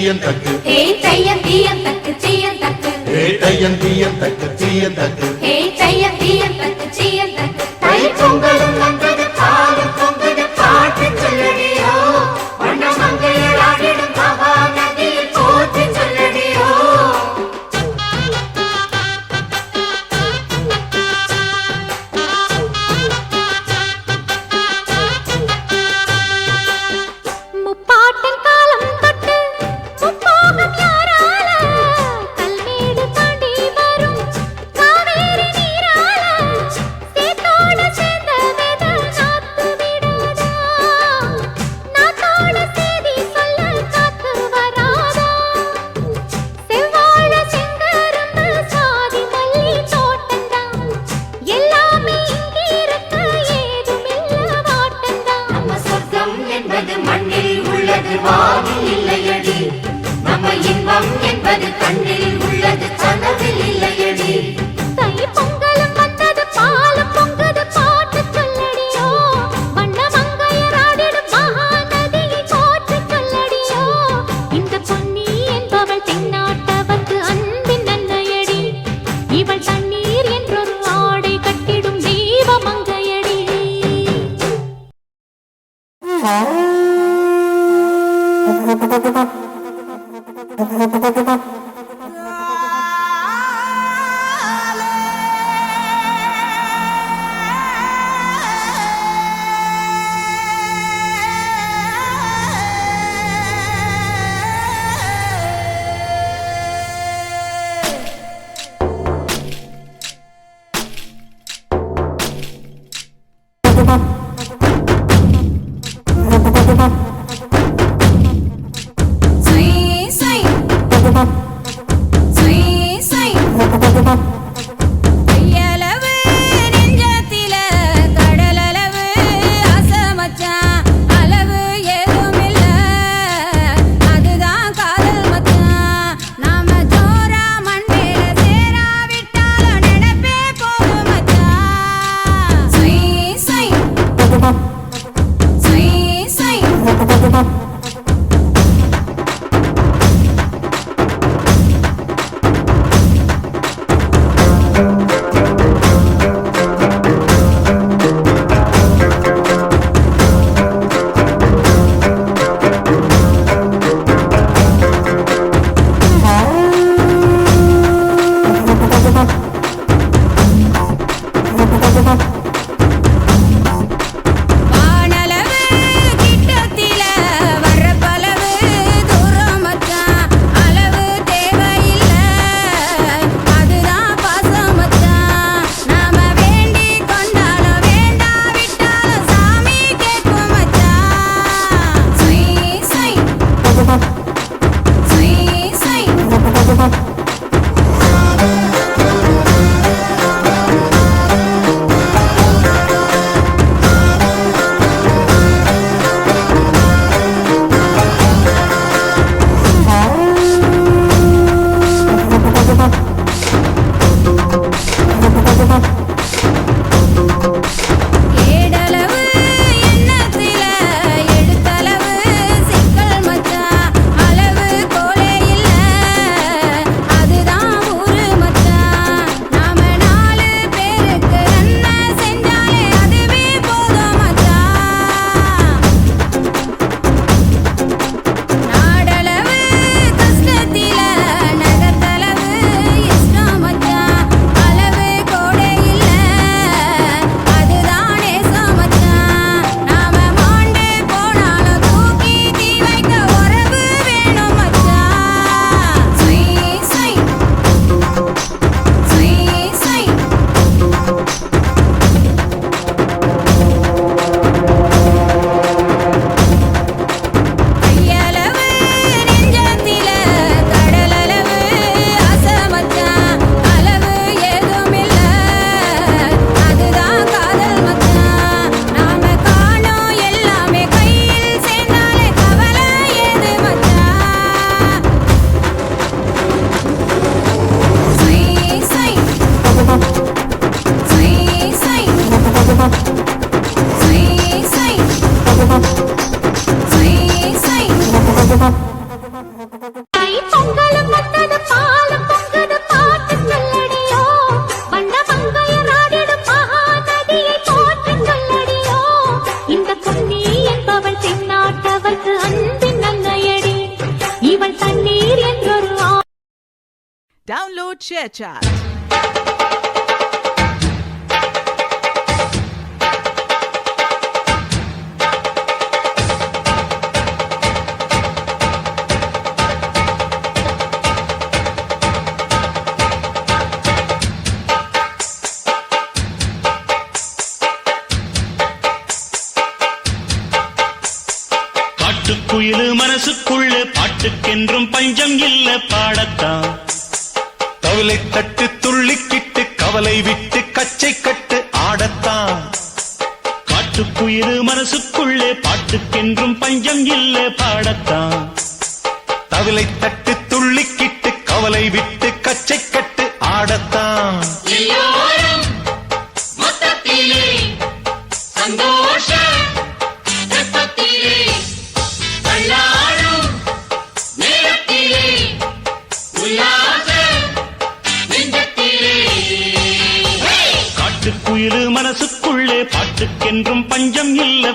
தீயந்தக்கு ஹே தையம் தீயந்தக்கு தீயந்தக்கு ஹே தையம் தீயந்தக்கு தீயந்தக்கு ஹே தையம் தீயந்தக்கு தீயந்தக்கு தை பொங்கலும் வந்தது பாலும் பொங்குது பாட்டு சொல்லடியோ வண்ண மங்கையர் ஆடிடும் மகா நதியில் போற்றி சொல்லடியோ முப்பாட்டின் காலம் தொட்டு முப்போகம் யாரால கல்மேடு தாண்டி வரும் காவேரி நீரால சேத்தோட சேர்ந்த வேத நாத்து விடாதா நாத்தோட சேதி சொல்ல காத்து வராதா செவ்வாழ செங்கரும்பு சாதி மல்லி தோட்டந்தான் எல்லாமே இங்கிருக்க ஏதுமில்ல வாட்டந்தான் நம்ம சொர்க்கம் என்பது மண்ணில் உள்ளது வானில் இல்லையடி நம்ம இன்பம் என்பது கண்ணில் உள்ளது கனவில் இல்லையடி தை பொங்கலும் வந்தது பாலும் பொங்குது பாட்டு சொல்லடியோ வண்ண மங்கையர் ஆடிடும் மகா நதியை போற்றி சொல்லடியோ இந்த பொன்னி என்பவள் தென்னாட்டவர்க்கு அன்பின் நன்மையடி இவள் தண்ணீர் என்றொரு ஆடை கட்டிடும் தெய்வ மங்கையடி கையளவு நெஞ்சத்தில கடலளவு அசமச்சான் அளவு ஏதுமில்ல அதுதான் காதல் மச்சான் நாம ஜோரா மண்மேல சேராவிட்டாலும் நினைப்பே போகும் மச்சான் சை சை சை சை வானளவு கிட்டத்தில வரப்பளவு தூரம் மச்சான் அளவு தேவையில்ல அதுதான் பாசம் மச்சான் Chit Chat. குயிலு மனசுக்குள்ள பாட்டுக்கென்றும் பஞ்சம் இல்ல பாடத்தான் தவளை தட்டு துள்ளிக்கிட்டு கவலை விட்டு கச்சை கட்டு ஆடத்தான் காட்டுக்குயிலு மனசுக்குள்ள பாட்டுக்கென்றும் பஞ்சம் இல்ல பாடத்தான் தவளை தட்டு துள்ளிக்கிட்டு கவலை விட்டு கச்சை கட்டு ஆடத்தான் எல்லோரும் மொத்தத்திலே சந்தோஷ வெப்பத்திலே தள்ளாடும் நேரத்திலே உல்லாச நெஞ்சத்திலே காட்டுக்குயிலு மனசுக்குள்ளே பாட்டுக்கென்றும் பஞ்சம் இல்ல